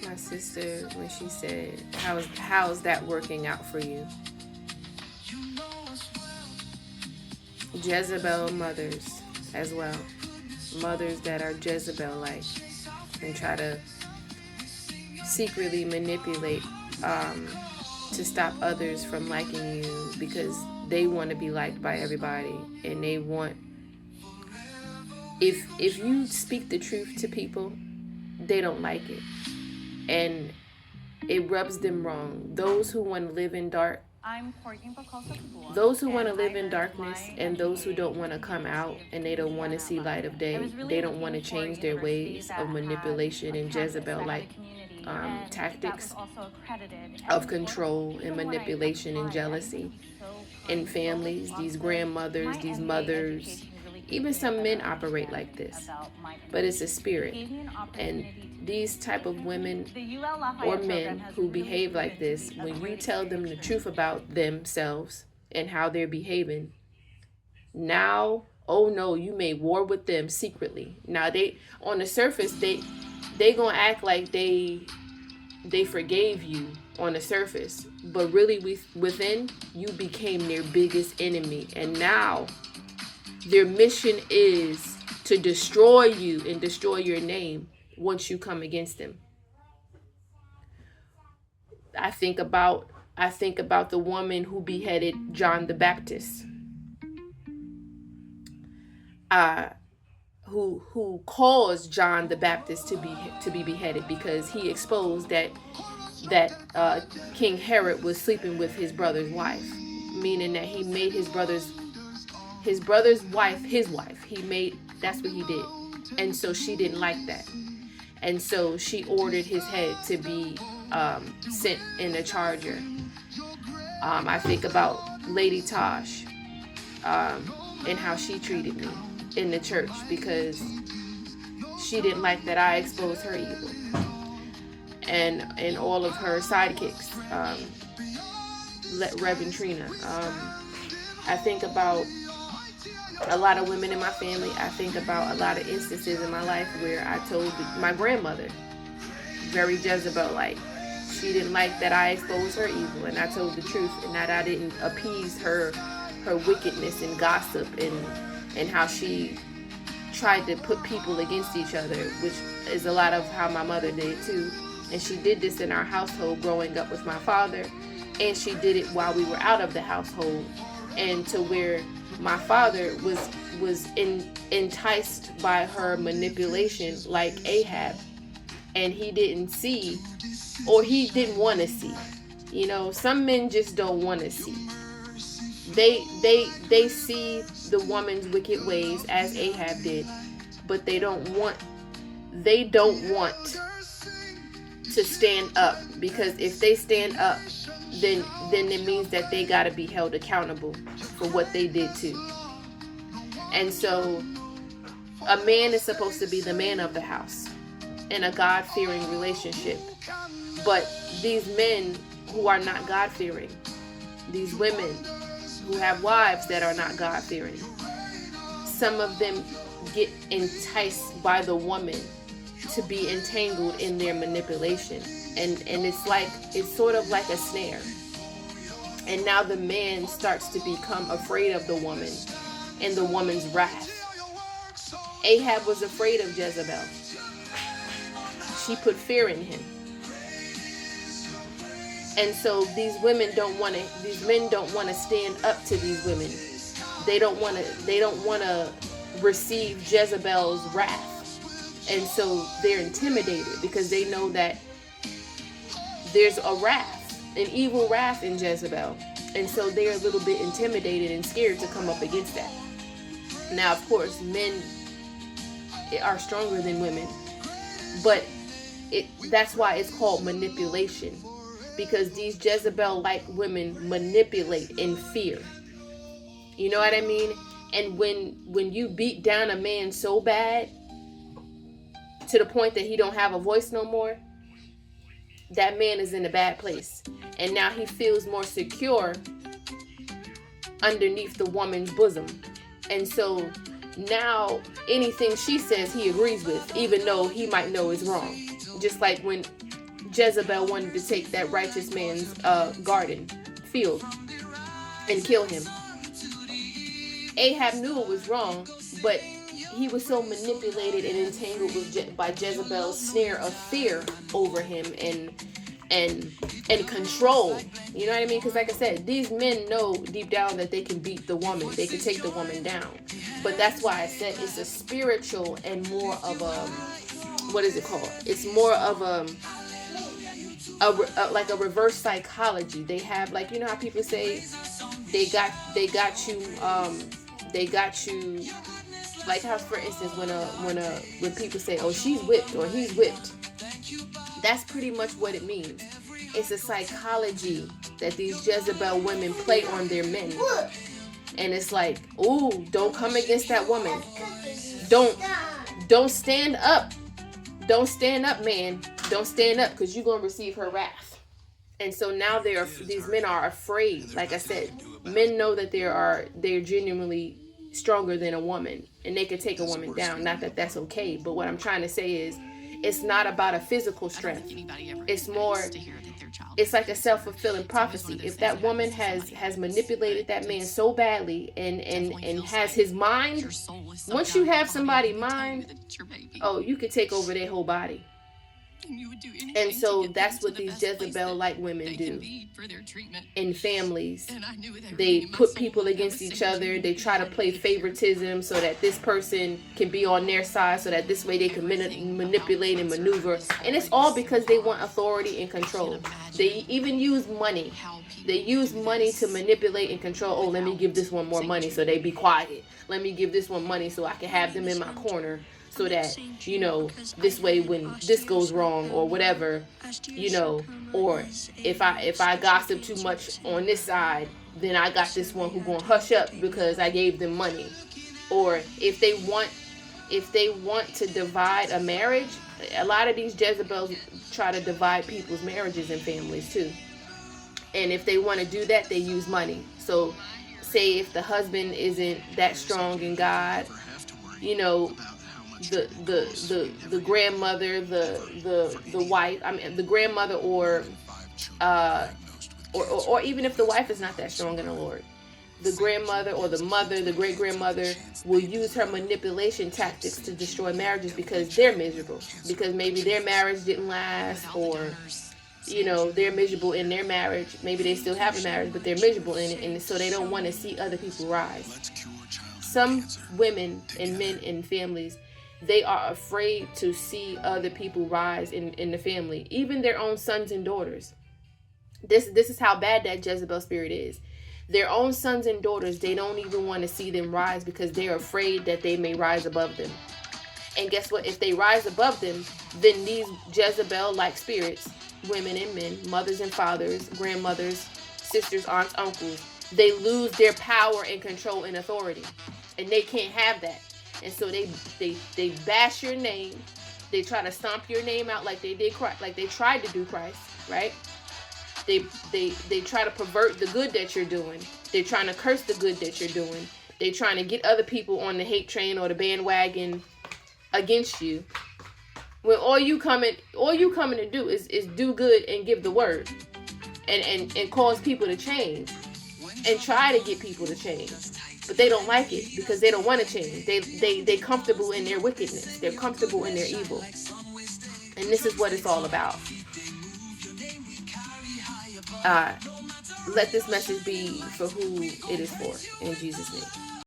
my sister when she said, how's that working out for you? Jezebel mothers as well. Mothers that are Jezebel-like and try to secretly manipulate to stop others from liking you because they want to be liked by everybody, and they want, if you speak the truth to people, they don't like it, and it rubs them wrong. Those who want to live in darkness and those who don't want to come out and they don't want to see light of day, they don't want to change their ways of manipulation and Jezebel-like tactics of control and manipulation and jealousy in families. These grandmothers, these mothers, even some men operate like this, but it's a spirit. And these type of women or men who behave like this, when you tell them the truth about themselves and how they're behaving, now, oh no, you made war with them secretly. Now they, on the surface, they gonna act like they forgave you on the surface, but really within, you became their biggest enemy, and now their mission is to destroy you and destroy your name once you come against them. I think about the woman who beheaded John the Baptist, who caused John the Baptist to be beheaded because he exposed that King Herod was sleeping with his brother's wife, meaning that he made his brother's wife his wife. That's what he did, and so she didn't like that, and so she ordered his head to be sent in a charger. I think about Lady Tosh and how she treated me in the church because she didn't like that I exposed her evil, and all of her sidekicks, Reverend Trina. I think about a lot of women in my family. I think about a lot of instances in my life where I told my grandmother, very Jezebel-like, she didn't like that I exposed her evil, and I told the truth, and that I didn't appease her wickedness and gossip and how she tried to put people against each other, which is a lot of how my mother did too. And she did this in our household growing up with my father, and she did it while we were out of the household, and to where my father was enticed by her manipulation like Ahab, and he didn't see, or he didn't want to see. You know, some men just don't want to see. They see the woman's wicked ways as Ahab did, but they don't want to stand up, because if they stand up, then it means that they got to be held accountable for what they did too. And so a man is supposed to be the man of the house in a God-fearing relationship. But these men who are not God-fearing, these women who have wives that are not God-fearing, some of them get enticed by the woman to be entangled in their manipulation. And it's sort of like a snare. And now the man starts to become afraid of the woman and the woman's wrath. Ahab was afraid of Jezebel. She put fear in him. And so these men don't want to stand up to these women. They don't want to receive Jezebel's wrath. And so they're intimidated because they know that there's a wrath, an evil wrath in Jezebel. And so they're a little bit intimidated and scared to come up against that. Now, of course, men are stronger than women, but that's why it's called manipulation, because these Jezebel-like women manipulate in fear. You know what I mean? And when you beat down a man so bad to the point that he don't have a voice no more, that man is in a bad place. And now he feels more secure underneath the woman's bosom. And so now anything she says he agrees with, even though he might know is wrong. Just like when Jezebel wanted to take that righteous man's field, and kill him. Ahab knew it was wrong, but he was so manipulated and entangled by Jezebel's snare of fear over him and control. You know what I mean? Because like I said, these men know deep down that they can beat the woman. They can take the woman down. But that's why I said it's a spiritual and more of a, what is it called? It's more of like a reverse psychology. They have, like, you know how people say they got you, like how, for instance, when people say, oh, she's whipped or he's whipped, that's pretty much what it means. It's a psychology that these Jezebel women play on their men. And it's like, ooh, don't come against that woman. Don't stand up. Don't stand up, man. Don't stand up, because you're going to receive her wrath. And so now these men are afraid. Like I said, men know that they're genuinely stronger than a woman, and they could take a woman down. Not that that's okay, but what I'm trying to say is, it's not about a physical strength. It's more, it's like a self-fulfilling prophecy. If that woman has manipulated that man so badly and has his mind, once you have somebody's mind, oh, you could take over their whole body. And so that's what these Jezebel-like women do in families. They put people against each other. They try to play favoritism so that this person can be on their side, so that this way they can manipulate and maneuver. And it's all because they want authority and control. They even use money. They use money to manipulate and control. Oh, let me give this one more money so they be quiet. Let me give this one money so I can have them in my corner. So that, you know, this way when this goes wrong or whatever, you know, or if I gossip too much on this side, then I got this one who gonna hush up because I gave them money. Or if they want to divide a marriage, a lot of these Jezebels try to divide people's marriages and families too. And if they want to do that, they use money. So say if the husband isn't that strong in God, you know, the grandmother, the wife, I mean the grandmother, or even if the wife is not that strong in the Lord, the grandmother or the mother, the great grandmother will use her manipulation tactics to destroy marriages because they're miserable, because maybe their marriage didn't last, or you know, they're miserable in their marriage. Maybe they still have a marriage, but they're miserable in it, and so they don't want to see other people rise. Some women and men in families, they are afraid to see other people rise in the family, even their own sons and daughters. This is how bad that Jezebel spirit is. Their own sons and daughters, they don't even want to see them rise because they're afraid that they may rise above them. And guess what? If they rise above them, then these Jezebel-like spirits, women and men, mothers and fathers, grandmothers, sisters, aunts, uncles, they lose their power and control and authority. And they can't have that. And so they bash your name. They try to stomp your name out like they did Christ, like they tried to do Christ, right? They try to pervert the good that you're doing. They're trying to curse the good that you're doing. They're trying to get other people on the hate train or the bandwagon against you. When all you coming to do is do good and give the word and cause people to change and try to get people to change. But they don't like it because they don't want to change. They comfortable in their wickedness. They're comfortable in their evil. And this is what it's all about. Let this message be for who it is for. In Jesus' name.